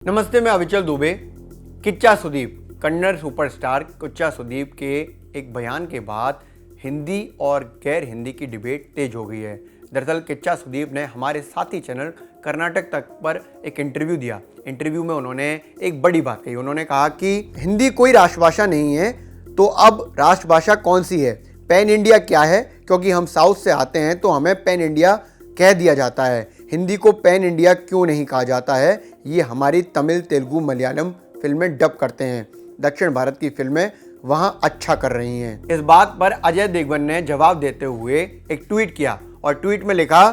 नमस्ते, मैं अविचल दुबे। किच्चा सुदीप, कन्नड़ सुपरस्टार किच्चा सुदीप के एक बयान के बाद हिंदी और गैर हिंदी की डिबेट तेज हो गई है। दरअसल किच्चा सुदीप ने हमारे साथी चैनल कर्नाटक तक पर एक इंटरव्यू दिया। इंटरव्यू में उन्होंने एक बड़ी बात कही। उन्होंने कहा कि हिंदी कोई राष्ट्रभाषा नहीं है, तो अब राष्ट्रभाषा कौन सी है? पैन इंडिया क्या है? क्योंकि हम साउथ से आते हैं तो हमें पैन इंडिया कह दिया जाता है। हिंदी को पैन इंडिया क्यों नहीं कहा जाता है? ये हमारी तमिल, तेलुगु, मलयालम फिल्में डब करते हैं। दक्षिण भारत की फिल्में वहां अच्छा कर रही हैं। इस बात पर अजय देवगन ने जवाब देते हुए एक ट्वीट किया और ट्वीट में लिखा,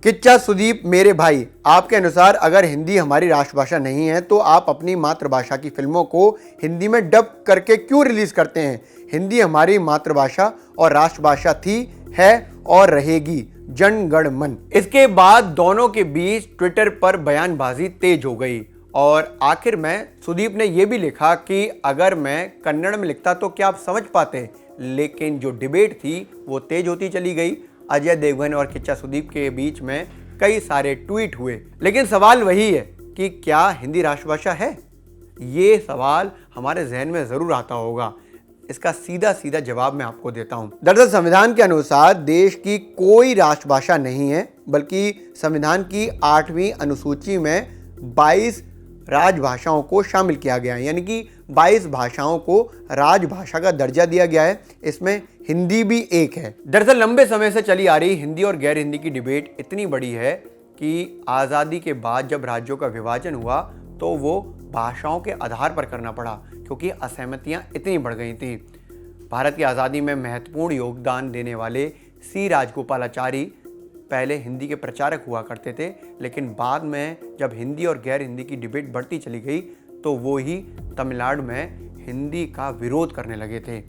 किच्चा सुदीप मेरे भाई, आपके अनुसार अगर हिंदी हमारी राष्ट्रभाषा नहीं है तो आप अपनी मातृभाषा की फिल्मों को हिंदी में डब करके क्यों रिलीज करते हैं? हिंदी हमारी मातृभाषा और राष्ट्रभाषा थी, है और रहेगी। जन गण मन। इसके बाद दोनों के बीच ट्विटर पर बयानबाजी तेज हो गई और आखिर में सुदीप ने यह भी लिखा कि अगर मैं कन्नड़ में लिखता तो क्या आप समझ पाते? लेकिन जो डिबेट थी वो तेज होती चली गई। अजय देवगन और किच्चा सुदीप के बीच में कई सारे ट्वीट हुए, लेकिन सवाल वही है कि क्या हिंदी राष्ट्रभाषा है? ये सवाल हमारे जहन में जरूर आता होगा। इसका सीधा सीधा जवाब मैं आपको देता हूं। दरअसल संविधान के अनुसार देश की कोई राष्ट्रभाषा नहीं है, बल्कि संविधान की 8वीं अनुसूची में 22 राजभाषाओं को शामिल किया गया है, यानी कि 22 भाषाओं को राजभाषा का दर्जा दिया गया है। इसमें हिंदी भी एक है। दरअसल लंबे समय से चली आ रही हिंदी और गैर हिंदी की डिबेट इतनी बड़ी है कि आज़ादी के बाद जब राज्यों का विभाजन हुआ तो वो भाषाओं के आधार पर करना पड़ा, क्योंकि असहमतियां इतनी बढ़ गई थी। भारत की आज़ादी में महत्वपूर्ण योगदान देने वाले सी राजगोपालाचारी पहले हिंदी के प्रचारक हुआ करते थे, लेकिन बाद में जब हिंदी और गैर हिंदी की डिबेट बढ़ती चली गई तो वो ही तमिलनाडु में हिंदी का विरोध करने लगे थे।